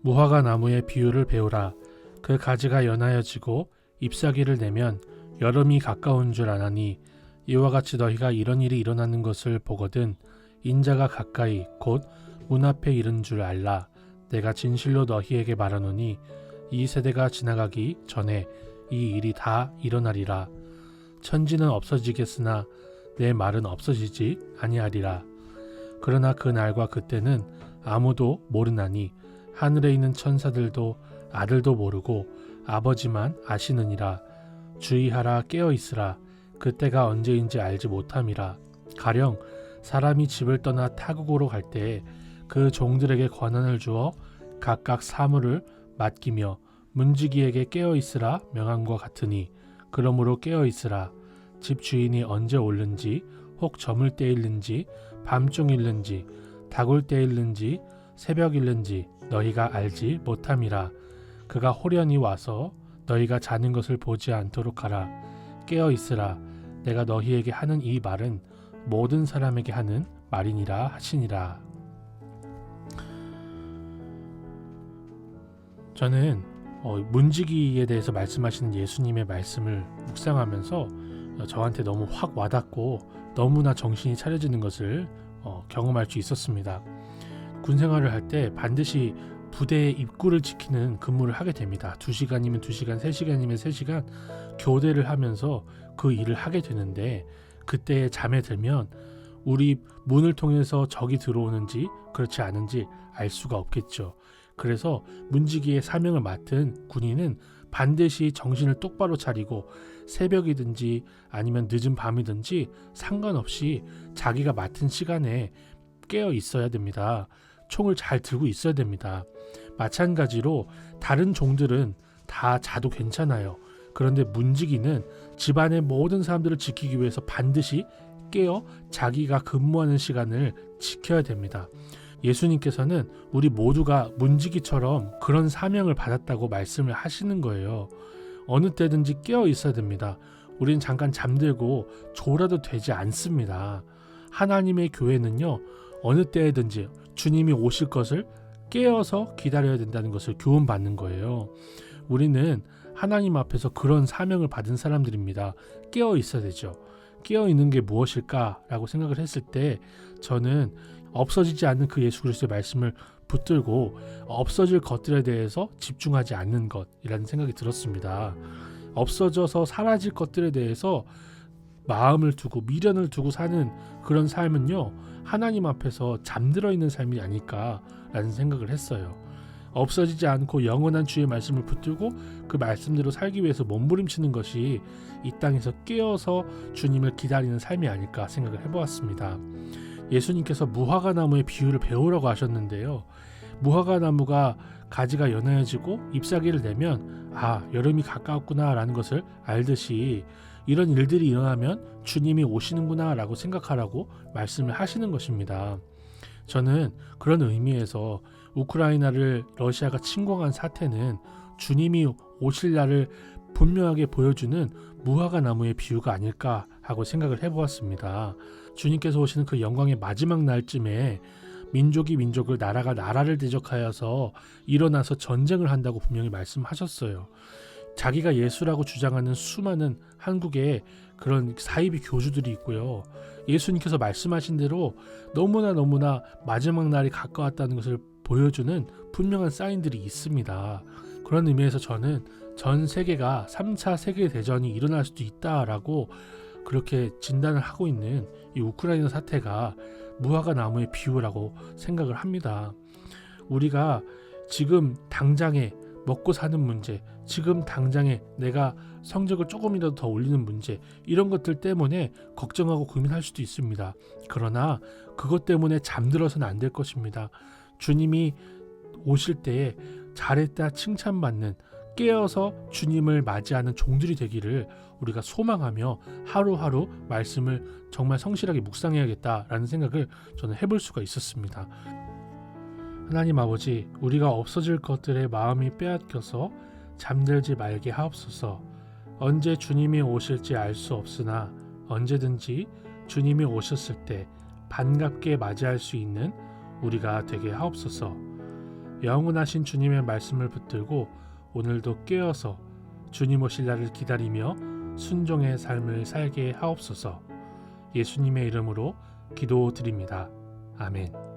무화과 나무의 비유를 배우라. 그 가지가 연하여지고 잎사귀를 내면 여름이 가까운 줄 아나니 이와 같이 너희가 이런 일이 일어나는 것을 보거든 인자가 가까이 곧 문 앞에 이른 줄 알라. 내가 진실로 너희에게 말하노니 이 세대가 지나가기 전에 이 일이 다 일어나리라. 천지는 없어지겠으나 내 말은 없어지지 아니하리라. 그러나 그 날과 그때는 아무도 모르나니 하늘에 있는 천사들도 아들도 모르고 아버지만 아시느니라. 주의하라, 깨어 있으라. 그때가 언제인지 알지 못함이라. 가령 사람이 집을 떠나 타국으로 갈 때에 그 종들에게 권한을 주어 각각 사물을 맡기며 문지기에게 깨어 있으라 명함과 같으니 그러므로 깨어 있으라. 집 주인이 언제 올는지 혹 저물 때일는지 밤중일는지 다굴 때일는지 새벽일는지 너희가 알지 못함이라. 그가 호련히 와서 너희가 자는 것을 보지 않도록 하라. 깨어 있으라. 내가 너희에게 하는 이 말은 모든 사람에게 하는 말이니라 하시니라. 저는 문지기에 대해서 말씀하시는 예수님의 말씀을 묵상하면서 저한테 너무 확 와닿고 너무나 정신이 차려지는 것을 경험할 수 있었습니다. 군 생활을 할 때 반드시 부대의 입구를 지키는 근무를 하게 됩니다. 2시간이면 2시간, 3시간이면 3시간 교대를 하면서 그 일을 하게 되는데 그때 잠에 들면 우리 문을 통해서 적이 들어오는지 그렇지 않은지 알 수가 없겠죠. 그래서 문지기의 사명을 맡은 군인은 반드시 정신을 똑바로 차리고 새벽이든지 아니면 늦은 밤이든지 상관없이 자기가 맡은 시간에 깨어 있어야 됩니다. 총을 잘 들고 있어야 됩니다. 마찬가지로 다른 종들은 다 자도 괜찮아요. 그런데 문지기는 집안의 모든 사람들을 지키기 위해서 반드시 깨어 자기가 근무하는 시간을 지켜야 됩니다. 예수님께서는 우리 모두가 문지기처럼 그런 사명을 받았다고 말씀을 하시는 거예요. 어느 때든지 깨어 있어야 됩니다. 우리는 잠깐 잠들고 졸아도 되지 않습니다. 하나님의 교회는요, 어느 때든지 주님이 오실 것을 깨어서 기다려야 된다는 것을 교훈받는 거예요. 우리는 하나님 앞에서 그런 사명을 받은 사람들입니다. 깨어 있어야 되죠. 깨어 있는 게 무엇일까라고 생각을 했을 때 저는 없어지지 않는 그 예수 그리스도의 말씀을 붙들고 없어질 것들에 대해서 집중하지 않는 것이라는 생각이 들었습니다. 없어져서 사라질 것들에 대해서 마음을 두고 미련을 두고 사는 그런 삶은요, 하나님 앞에서 잠들어 있는 삶이 아닐까라는 생각을 했어요. 없어지지 않고 영원한 주의 말씀을 붙들고 그 말씀대로 살기 위해서 몸부림치는 것이 이 땅에서 깨어서 주님을 기다리는 삶이 아닐까 생각을 해보았습니다. 예수님께서 무화과 나무의 비유를 배우라고 하셨는데요. 무화과 나무가 가지가 연해지고 잎사귀를 내면 여름이 가까웠구나 라는 것을 알듯이 이런 일들이 일어나면 주님이 오시는구나 라고 생각하라고 말씀을 하시는 것입니다. 저는 그런 의미에서 우크라이나를 러시아가 침공한 사태는 주님이 오실 날을 분명하게 보여주는 무화과 나무의 비유가 아닐까 하고 생각을 해보았습니다. 주님께서 오시는 그 영광의 마지막 날쯤에 민족이 민족을, 나라가 나라를 대적하여서 일어나서 전쟁을 한다고 분명히 말씀하셨어요. 자기가 예수라고 주장하는 수많은 한국에 그런 사이비 교주들이 있고요. 예수님께서 말씀하신 대로 너무나 마지막 날이 가까웠다는 것을 보여주는 분명한 사인들이 있습니다. 그런 의미에서 저는 전 세계가 3차 세계대전이 일어날 수도 있다라고 그렇게 진단을 하고 있는 이 우크라이나 사태가 무화과 나무의 비유라고 생각을 합니다. 우리가 지금 당장에 먹고 사는 문제, 지금 당장에 내가 성적을 조금이라도 더 올리는 문제, 이런 것들 때문에 걱정하고 고민할 수도 있습니다. 그러나 그것 때문에 잠들어서는 안 될 것입니다. 주님이 오실 때에 잘했다 칭찬받는, 깨어서 주님을 맞이하는 종들이 되기를 우리가 소망하며 하루하루 말씀을 정말 성실하게 묵상해야겠다라는 생각을 저는 해볼 수가 있었습니다. 하나님 아버지, 우리가 없어질 것들에 마음이 빼앗겨서 잠들지 말게 하옵소서. 언제 주님이 오실지 알 수 없으나 언제든지 주님이 오셨을 때 반갑게 맞이할 수 있는 우리가 되게 하옵소서. 영원하신 주님의 말씀을 붙들고 오늘도 깨어서 주님 오실 날을 기다리며 순종의 삶을 살게 하옵소서. 예수님의 이름으로 기도드립니다. 아멘.